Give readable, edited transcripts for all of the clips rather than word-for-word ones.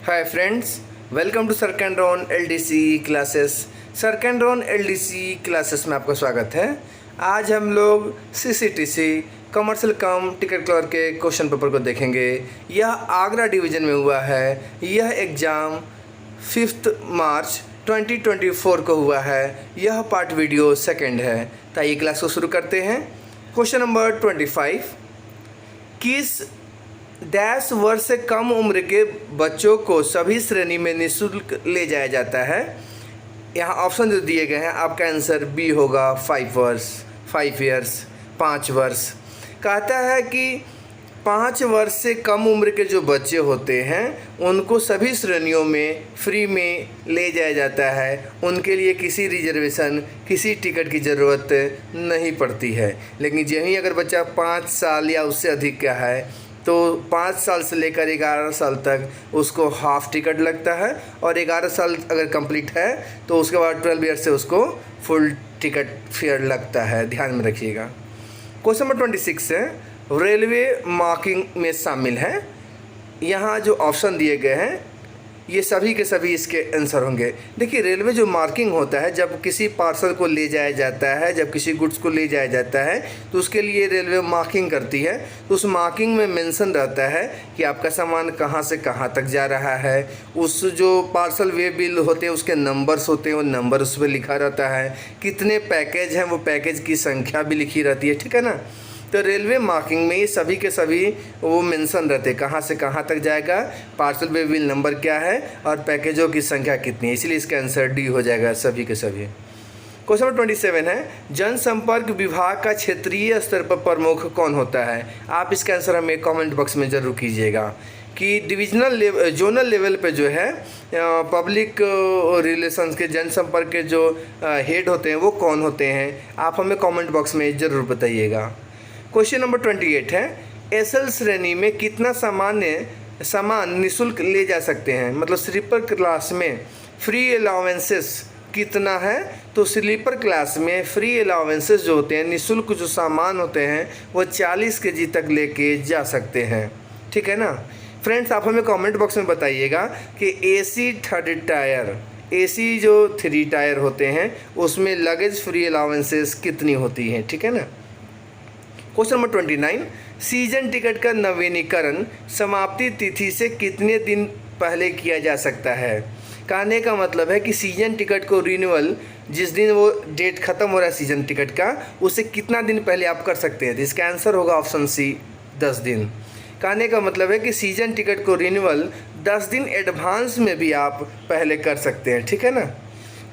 Hi friends, welcome to सरकैंड्रॉन LDC classes. सरकैंड्रॉन LDC classes में आपका स्वागत है। आज हम लोग CCTC commercial cum ticket clerk के क्वेश्चन पेपर को देखेंगे। यह आगरा डिवीज़न में हुआ है। यह एग्ज़ाम 5 मार्च 2024 को हुआ है। यह पार्ट वीडियो सेकंड है। तो ये क्लास को शुरू करते हैं। क्वेश्चन नंबर 25, किस डैश वर्ष से कम उम्र के बच्चों को सभी श्रेणी में निःशुल्क ले जाया जाता है। यहाँ ऑप्शन जो दिए गए हैं, आपका आंसर बी होगा 5 वर्ष, 5 ईयर्स, 5 वर्ष। कहता है कि 5 वर्ष से कम उम्र के जो बच्चे होते हैं उनको सभी श्रेणियों में फ्री में ले जाया जाता है। उनके लिए किसी रिजर्वेशन, किसी टिकट की ज़रूरत नहीं पड़ती है। लेकिन यहीं अगर बच्चा 5 साल या उससे अधिक का है तो 5 साल से लेकर 11 साल तक उसको हाफ टिकट लगता है, और 11 साल अगर कंप्लीट है तो उसके बाद 12 ईयर से उसको फुल टिकट फेयर लगता है। ध्यान में रखिएगा। क्वेश्चन नंबर 26 है, रेलवे मार्किंग में शामिल है। यहाँ जो ऑप्शन दिए गए हैं ये सभी के सभी इसके आंसर होंगे। देखिए, रेलवे जो मार्किंग होता है, जब किसी पार्सल को ले जाया जाता है, जब किसी गुड्स को ले जाया जाता है तो उसके लिए रेलवे मार्किंग करती है। तो उस मार्किंग में मेंशन रहता है कि आपका सामान कहाँ से कहाँ तक जा रहा है। उस जो पार्सल वे बिल होते हैं उसके नंबर्स होते हैं, वो नंबर उस पर लिखा रहता है। कितने पैकेज हैं वो पैकेज की संख्या भी लिखी रहती है, ठीक है ना। तो रेलवे मार्किंग में ये सभी के सभी वो मेंशन रहते हैं, कहाँ से कहाँ तक जाएगा, पार्सल वे बिल नंबर क्या है और पैकेजों की संख्या कितनी है। इसलिए इसका आंसर डी हो जाएगा सभी के सभी। क्वेश्चन नंबर 27 है, जनसंपर्क विभाग का क्षेत्रीय स्तर पर प्रमुख कौन होता है। आप इसका आंसर हमें कमेंट बॉक्स में ज़रूर कीजिएगा कि डिविजनल जोनल लेवल पे जो है पब्लिक रिलेशंस के जनसंपर्क के जो हेड होते हैं वो कौन होते हैं। आप हमें कमेंट बॉक्स में ज़रूर बताइएगा। क्वेश्चन नंबर 28 है, एसएल श्रेणी में कितना सामान निःशुल्क ले जा सकते हैं। मतलब स्लीपर क्लास में फ्री अलाउंसेस कितना है। तो स्लीपर क्लास में फ्री अलाउंसेस जो होते हैं, निःशुल्क जो सामान होते हैं, वो 40 केजी तक लेके जा सकते हैं, ठीक है ना। फ्रेंड्स, आप हमें कमेंट बॉक्स में बताइएगा कि एसी 3rd टायर, एसी जो 3 टायर होते हैं उसमें लगेज फ्री अलाउंसेस कितनी होती हैं, ठीक है ना। क्वेश्चन नंबर 29, सीजन टिकट का नवीनीकरण समाप्ति तिथि से कितने दिन पहले किया जा सकता है। कहने का मतलब है कि सीजन टिकट को रिन्यूअल जिस दिन वो डेट ख़त्म हो रहा है सीजन टिकट का, उससे कितना दिन पहले आप कर सकते हैं। तो इसका आंसर होगा ऑप्शन सी, 10 दिन। कहने का मतलब है कि सीजन टिकट को रिन्यूअल 10 दिन एडवांस में भी आप पहले कर सकते हैं, ठीक है ना।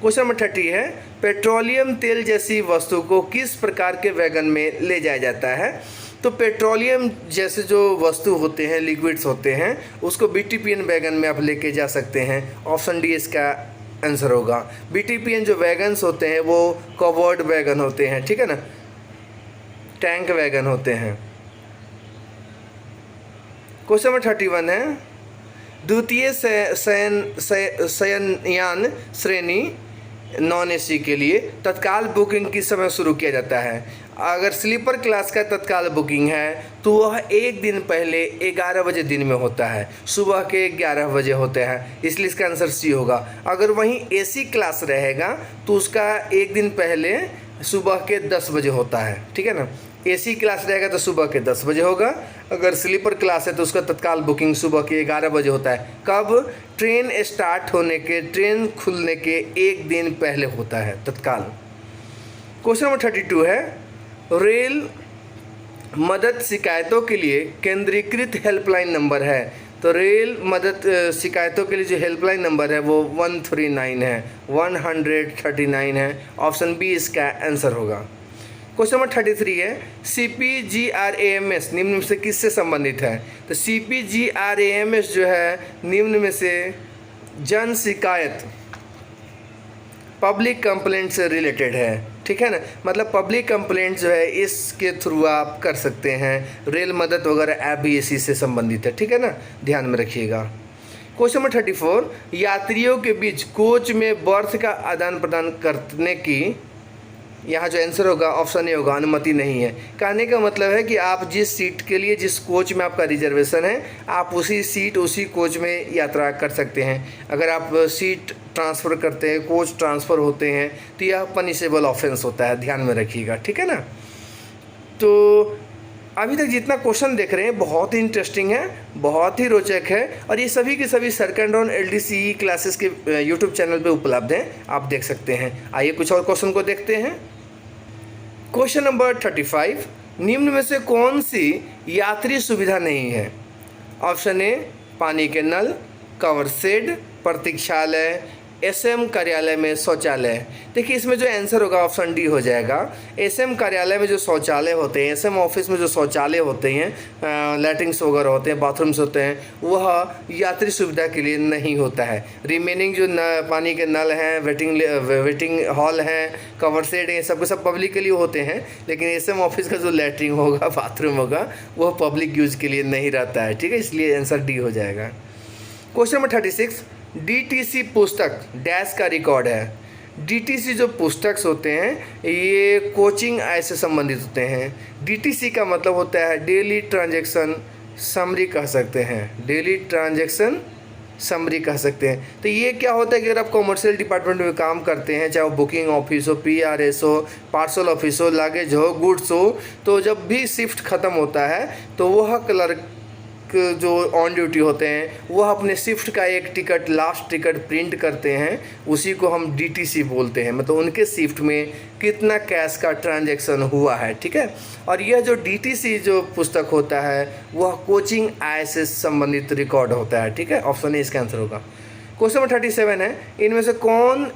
क्वेश्चन नंबर 30 है, पेट्रोलियम तेल जैसी वस्तु को किस प्रकार के वैगन में ले जाया जाता है। तो पेट्रोलियम जैसे जो वस्तु होते हैं, लिक्विड्स होते हैं, उसको बीटीपीएन वैगन में आप लेके जा सकते हैं। ऑप्शन डी इसका आंसर होगा। बीटीपीएन जो वैगन्स होते हैं वो कवर्ड वैगन होते हैं, ठीक है ना, टैंक वैगन होते हैं। क्वेश्चन नंबर 31 है, द्वितीय शयनयान श्रेणी नॉन एसी के लिए तत्काल बुकिंग किस समय शुरू किया जाता है। अगर स्लीपर क्लास का तत्काल बुकिंग है तो वह 1 दिन पहले 11 बजे दिन में होता है, सुबह के 11 बजे होते हैं, इसलिए इसका आंसर सी होगा। अगर वहीं एसी क्लास रहेगा तो उसका 1 दिन पहले सुबह के 10 बजे होता है, ठीक है ना। एसी क्लास रहेगा तो सुबह के 10 बजे होगा। अगर स्लीपर क्लास है तो उसका तत्काल बुकिंग सुबह के 11 बजे होता है। कब? ट्रेन स्टार्ट होने के, ट्रेन खुलने के 1 दिन पहले होता है तत्काल। क्वेश्चन नंबर 32 है, रेल मदद शिकायतों के लिए केंद्रीकृत हेल्पलाइन नंबर है। तो रेल मदद शिकायतों के लिए जो हेल्पलाइन नंबर है वो 139 है, 139 है। ऑप्शन बी इसका आंसर होगा। क्वेश्चन नंबर 33 है, CPGRAMS निम्न में से किससे संबंधित है। तो CPGRAMS जो है निम्न में से जन शिकायत, पब्लिक कंप्लेंट से रिलेटेड है, ठीक है ना। मतलब पब्लिक कंप्लेंट जो है इसके थ्रू आप कर सकते हैं। रेल मदद वगैरह ऐप भी इसी से संबंधित है, ठीक है ना, ध्यान में रखिएगा। क्वेश्चन नंबर 34, यात्रियों के बीच कोच में बर्थ का आदान प्रदान करने की यहाँ जो आंसर होगा ऑप्शन ए होगा, अनुमति नहीं है। कहने का मतलब है कि आप जिस सीट के लिए, जिस कोच में आपका रिजर्वेशन है, आप उसी सीट उसी कोच में यात्रा कर सकते हैं। अगर आप सीट ट्रांसफ़र करते हैं, कोच ट्रांसफ़र होते हैं, तो यह पनिशेबल ऑफेंस होता है, ध्यान में रखिएगा, ठीक है ना। तो अभी तक जितना क्वेश्चन देख रहे हैं बहुत ही इंटरेस्टिंग है, बहुत ही रोचक है, और ये सभी के सभी सर्कैंड्रॉन LDCE क्लासेस के यूट्यूब चैनल पे उपलब्ध हैं, आप देख सकते हैं। आइए कुछ और क्वेश्चन को देखते हैं। क्वेश्चन नंबर 35, निम्न में से कौन सी यात्री सुविधा नहीं है? ऑप्शन ए पानी के नल, कवर शेड, प्रतीक्षालय, SM कार्यालय में शौचालय। देखिए इसमें जो आंसर होगा ऑप्शन डी हो जाएगा। SM कार्यालय में जो शौचालय होते हैं, SM ऑफिस में जो शौचालय होते हैं, लैट्रिन्स वगैरह होते हैं, बाथरूम्स होते हैं, वह यात्री सुविधा के लिए नहीं होता है। रिमेनिंग जो पानी के नल हैं, वेटिंग हॉल हैं, कवर सेट हैं, सब सब पब्लिक के लिए होते हैं, लेकिन SM ऑफिस का जो लैट्रिन होगा, बाथरूम होगा, वह पब्लिक यूज़ के लिए नहीं रहता है, ठीक है, इसलिए आंसर डी हो जाएगा। क्वेश्चन नंबर 36, DTC पुस्तक डैश का रिकॉर्ड है। DTC जो पुस्तक होते हैं ये कोचिंग आय से संबंधित होते हैं। DTC का मतलब होता है डेली ट्रांजैक्शन समरी कह सकते हैं, डेली ट्रांजैक्शन समरी कह सकते हैं। तो ये क्या होता है कि अगर आप कॉमर्शियल डिपार्टमेंट में काम करते हैं, चाहे वो बुकिंग ऑफिस हो, PRS हो, पार्सल ऑफिस हो, लागेज हो, गुड्स हो, तो जब भी शिफ्ट ख़त्म होता है तो वह क्लर्क जो ऑन ड्यूटी होते हैं वह अपने शिफ्ट का एक टिकट, लास्ट टिकट प्रिंट करते हैं, उसी को हम DTC बोलते हैं। मतलब उनके शिफ्ट में कितना कैश का ट्रांजैक्शन हुआ है, ठीक है। और यह जो DTC जो पुस्तक होता है वह कोचिंग आय से संबंधित रिकॉर्ड होता है, ठीक है। ऑप्शन ए इसका आंसर होगा। क्वेश्चन नंबर 37 है, इनमें से कौन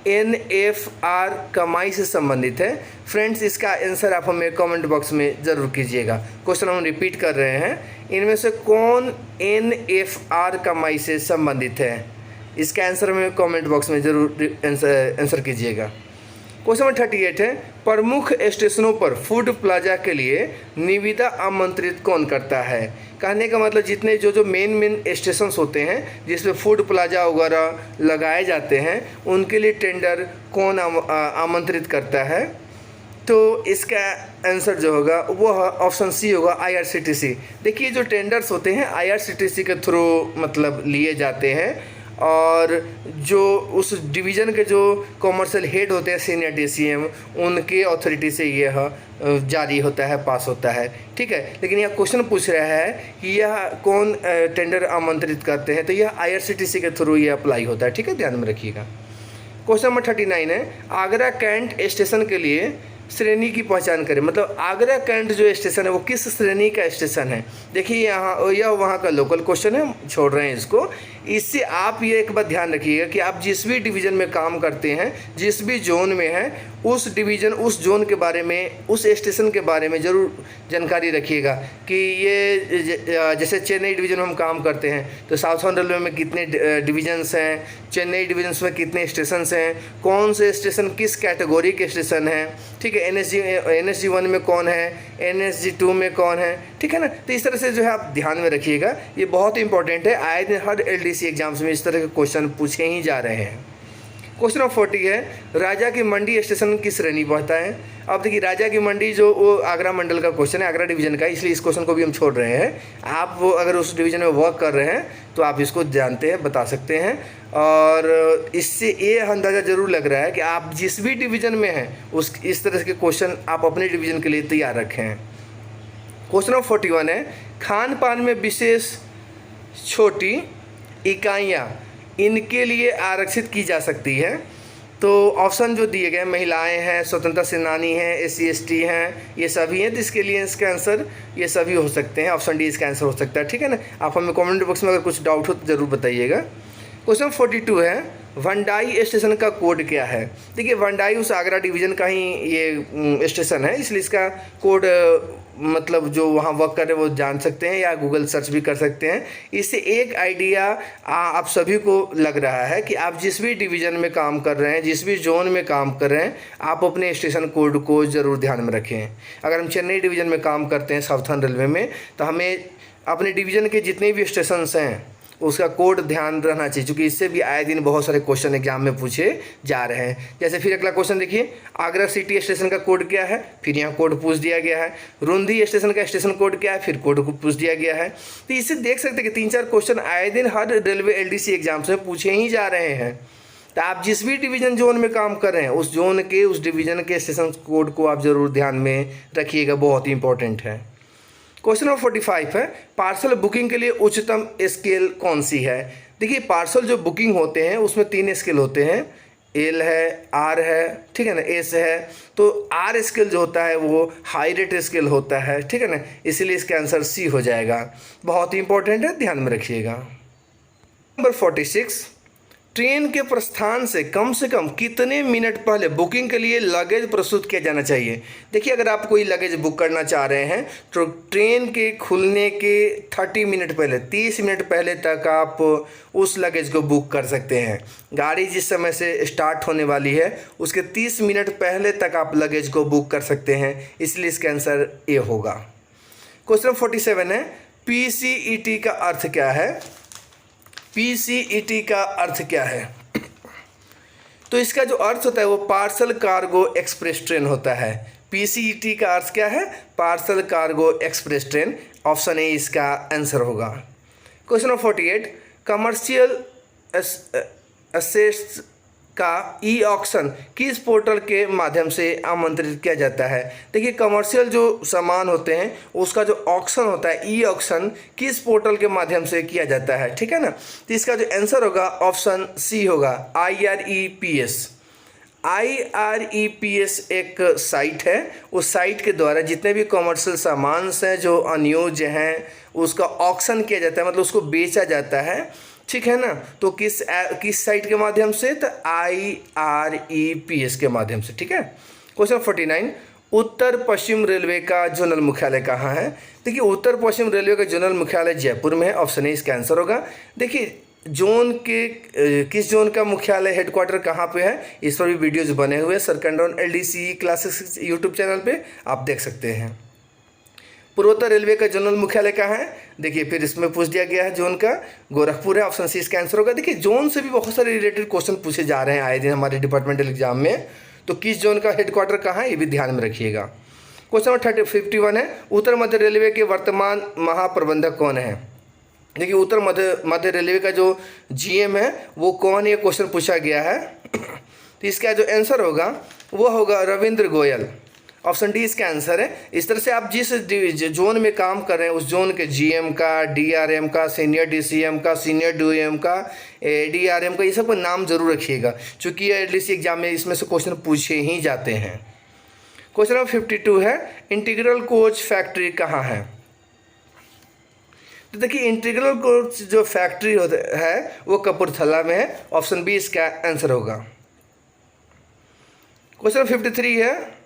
NFR कमाई से संबंधित है? फ्रेंड्स इसका आंसर आप हमें कमेंट बॉक्स में ज़रूर कीजिएगा। क्वेश्चन हम रिपीट कर रहे हैं, इनमें से कौन NFR कमाई से संबंधित है? इसका आंसर हमें कमेंट बॉक्स में ज़रूर आंसर कीजिएगा। क्वेश्चन नंबर 38 है, प्रमुख स्टेशनों पर फूड प्लाजा के लिए निविदा आमंत्रित कौन करता है? कहने का मतलब जितने जो मेन स्टेशंस होते हैं जिसमें फूड प्लाजा वगैरह लगाए जाते हैं उनके लिए टेंडर कौन आमंत्रित करता है? तो इसका आंसर जो होगा वह ऑप्शन सी होगा, IRCTC। देखिए जो टेंडर्स होते हैं IRCTC के थ्रू मतलब लिए जाते हैं, और जो उस डिवीज़न के जो कॉमर्शियल हेड होते हैं, सीनियर DCM, उनके अथॉरिटी से यह जारी होता है, पास होता है, ठीक है। लेकिन यह क्वेश्चन पूछ रहा है कि यह कौन टेंडर आमंत्रित करते हैं, तो यह IRCTC के थ्रू ये अप्लाई होता है, ठीक है, ध्यान में रखिएगा। क्वेश्चन नंबर 39 है, आगरा कैंट स्टेशन के लिए श्रेणी की पहचान करें। मतलब आगरा कैंट जो स्टेशन है वो किस श्रेणी का स्टेशन है? देखिए यहाँ यह वहाँ का लोकल क्वेश्चन है, छोड़ रहे हैं इसको। इससे आप ये एक बात ध्यान रखिएगा कि आप जिस भी डिवीज़न में काम करते हैं, जिस भी जोन में हैं, उस डिवीज़न, उस जोन के बारे में, उस स्टेशन के बारे में ज़रूर जानकारी रखिएगा कि ये जैसे चेन्नई डिवीज़न में हम काम करते हैं तो साउथर्न रेलवे में कितने डिवीजन्स हैं, चेन्नई डिवीजन्स में कितने स्टेशंस हैं, कौन से स्टेशन किस कैटेगरी के स्टेशन हैं, ठीक है। NSG 1 में कौन है, NSG 2 में कौन है, ठीक है ना। तो इस तरह से जो है आप ध्यान में रखिएगा, ये बहुत इंपॉर्टेंट है। आए दिन हर LDC एग्जाम्स में इस तरह के क्वेश्चन पूछे ही जा रहे हैं। क्वेश्चन नंबर 40 है, राजा की मंडी स्टेशन की श्रेणी पढ़ता है। अब देखिए राजा की मंडी जो वो आगरा मंडल का क्वेश्चन है, आगरा डिवीज़न का, इसलिए इस क्वेश्चन को भी हम छोड़ रहे हैं। आप वो अगर उस डिवीज़न में वर्क कर रहे हैं तो आप इसको जानते हैं, बता सकते हैं, और इससे ये अंदाज़ा ज़रूर लग रहा है कि आप जिस भी डिवीज़न में हैं उस इस तरह के क्वेश्चन आप अपने डिवीज़न के लिए तैयार रखें। क्वेश्चन नंबर 41 है, खान पान में विशेष छोटी इकाइयाँ इनके लिए आरक्षित की जा सकती है। तो ऑप्शन जो दिए गए, महिलाएं हैं, स्वतंत्रता सेनानी हैं, SC ST हैं, ये सभी हैं, तो इसके लिए इसका आंसर ये सभी हो सकते हैं। ऑप्शन डी इसका आंसर हो सकता है, ठीक है ना। आप हमें कमेंट बॉक्स में अगर कुछ डाउट हो तो ज़रूर बताइएगा। क्वेश्चन 42 है, वंडाई स्टेशन का कोड क्या है? देखिए वंडाई उस आगरा डिवीज़न का ही ये स्टेशन है, इसलिए इसका कोड मतलब जो वहाँ वर्क कर रहे हैं वो जान सकते हैं या गूगल सर्च भी कर सकते हैं। इससे एक आइडिया आप सभी को लग रहा है कि आप जिस भी डिवीज़न में काम कर रहे हैं, जिस भी जोन में काम कर रहे हैं, आप अपने स्टेशन कोड को ज़रूर ध्यान में रखें। अगर हम चेन्नई डिवीज़न में काम करते हैं साउथर्न रेलवे में, तो हमें अपने डिवीज़न के जितने भी स्टेशंस हैं उसका कोड ध्यान रहना चाहिए, क्योंकि इससे भी आए दिन बहुत सारे क्वेश्चन एग्जाम में पूछे जा रहे हैं। जैसे फिर अगला क्वेश्चन देखिए, आगरा सिटी स्टेशन का कोड क्या है, फिर यहाँ कोड पूछ दिया गया है। रुंधी स्टेशन का स्टेशन कोड क्या है, फिर कोड पूछ दिया गया है। तो इससे देख सकते हैं कि 3-4 क्वेश्चन आए दिन हर रेलवे LDC एग्जाम्स में पूछे ही जा रहे हैं। तो आप जिस भी डिवीज़न जोन में काम कर रहे हैं उस जोन के उस डिवीज़न के स्टेशन कोड को आप ज़रूर ध्यान में रखिएगा, बहुत ही इंपॉर्टेंट है। क्वेश्चन नंबर 45 है, पार्सल बुकिंग के लिए उच्चतम स्केल कौन सी है। देखिए पार्सल जो बुकिंग होते हैं उसमें 3 स्केल होते हैं, एल है, आर है, ठीक है ना, एस है। तो आर स्केल जो होता है वो हाई रेट स्केल होता है, ठीक है ना, इसीलिए इसका आंसर सी हो जाएगा। बहुत ही इंपॉर्टेंट है, ध्यान में रखिएगा। नंबर 46, ट्रेन के प्रस्थान से कम कितने मिनट पहले बुकिंग के लिए लगेज प्रस्तुत किया जाना चाहिए। देखिए अगर आप कोई लगेज बुक करना चाह रहे हैं तो ट्रेन के खुलने के 30 मिनट पहले, 30 मिनट पहले तक आप उस लगेज को बुक कर सकते हैं। गाड़ी जिस समय से स्टार्ट होने वाली है उसके 30 मिनट पहले तक आप लगेज को बुक कर सकते हैं, इसलिए इसका आंसर ए होगा। क्वेश्चन 47 है, PCET का अर्थ क्या है। PCET का अर्थ क्या है, तो इसका जो अर्थ होता है वो पार्सल कार्गो एक्सप्रेस ट्रेन होता है। PCET का अर्थ क्या है, parcel cargo express train. Option A इसका आंसर होगा। क्वेश्चन नंबर 48, कमर्शियल असेट्स का ई ऑक्शन किस पोर्टल के माध्यम से आमंत्रित किया जाता है। देखिए कमर्शियल जो सामान होते हैं उसका जो ऑक्शन होता है, ई ऑक्शन किस पोर्टल के माध्यम से किया जाता है, ठीक है ना। तो इसका जो आंसर होगा ऑप्शन सी होगा, IREPS। IREPS एक साइट है, उस साइट के द्वारा जितने भी कमर्शियल सामान हैं जो अनयूज हैं उसका ऑक्शन किया जाता है, मतलब उसको बेचा जाता है, ठीक है ना। तो किस साइट के माध्यम से, तो IREPS के माध्यम से, ठीक है। क्वेश्चन 49, उत्तर पश्चिम रेलवे का जोनल मुख्यालय कहाँ है। देखिए उत्तर पश्चिम रेलवे का जोनल मुख्यालय जयपुर में है। ऑप्शन ए इसका आंसर होगा। देखिए जोन के किस जोन का मुख्यालय हेडक्वार्टर कहाँ पे है, इस पर भी वीडियोज़ बने हुए हैं सर कैंड्रॉन LDC क्लासेस यूट्यूब चैनल पे, आप देख सकते हैं। पूर्वोत्तर रेलवे का जोनल मुख्यालय कहाँ है, देखिए फिर इसमें पूछ दिया गया है जोन का, गोरखपुर है। ऑप्शन सी इसका आंसर होगा। देखिए जोन से भी बहुत सारे रिलेटेड क्वेश्चन पूछे जा रहे हैं आए दिन हमारे डिपार्टमेंटल एग्जाम में, तो किस जोन का हेडक्वार्टर कहाँ है ये भी ध्यान में रखिएगा। क्वेश्चन नंबर 51 है, उत्तर मध्य रेलवे के वर्तमान महाप्रबंधक कौन है। देखिए उत्तर मध्य रेलवे का जो GM है वो कौन, ये क्वेश्चन पूछा गया है। तो इसका जो आंसर होगा वो होगा रविंद्र गोयल। ऑप्शन डी इसका आंसर है। इस तरह से आप जिस जोन में काम कर रहे हैं उस जोन के GM का, DRM का, सीनियर DCM का, सीनियर DOM का, DRM का, ये सब का नाम जरूर रखिएगा, क्योंकि LDC एग्जाम में इसमें से क्वेश्चन पूछे ही जाते हैं। क्वेश्चन नंबर 52 है, इंटीग्रल कोच फैक्ट्री कहाँ है। तो देखिए इंटीग्रल कोच जो फैक्ट्री है वो कपूरथला में है। ऑप्शन बी इसका आंसर होगा। क्वेश्चन 53 है,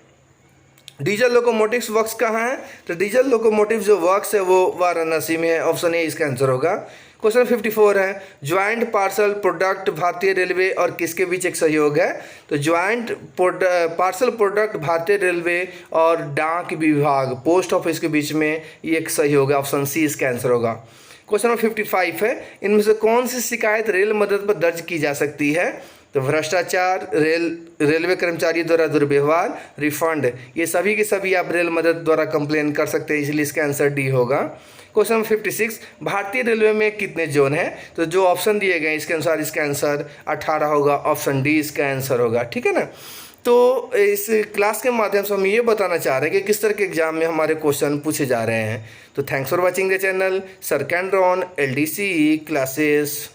डीजल लोकोमोटिव्स वर्क्स कहाँ है। तो डीजल लोकोमोटिव जो वर्क्स है वो वाराणसी में है। ऑप्शन ए इसका आंसर होगा। क्वेश्चन 54 है, ज्वाइंट पार्सल प्रोडक्ट भारतीय रेलवे और किसके बीच एक सहयोग है। तो ज्वाइंट पार्सल प्रोडक्ट भारतीय रेलवे और डाक विभाग पोस्ट ऑफिस के बीच में ये एक सहयोग है। ऑप्शन सी इसका आंसर होगा। क्वेश्चन नंबर 55 है, इनमें से कौन सी शिकायत रेल मदद पर दर्ज की जा सकती है। तो भ्रष्टाचार, रेलवे कर्मचारी द्वारा दुर्व्यवहार, रिफंड, ये सभी के सभी आप रेल मदद द्वारा कंप्लेन कर सकते हैं, इसलिए इसका आंसर डी होगा। क्वेश्चन नंबर 56, भारतीय रेलवे में कितने जोन हैं। तो जो ऑप्शन दिए गए इसके अनुसार इसका आंसर 18 होगा। ऑप्शन डी इसका आंसर होगा, ठीक है ना। तो इस क्लास के माध्यम से हम ये बताना चाह रहे हैं कि किस तरह के एग्जाम में हमारे क्वेश्चन पूछे जा रहे हैं। तो thanks for watching the channel sir कैंड्रॉन LDC क्लासेस।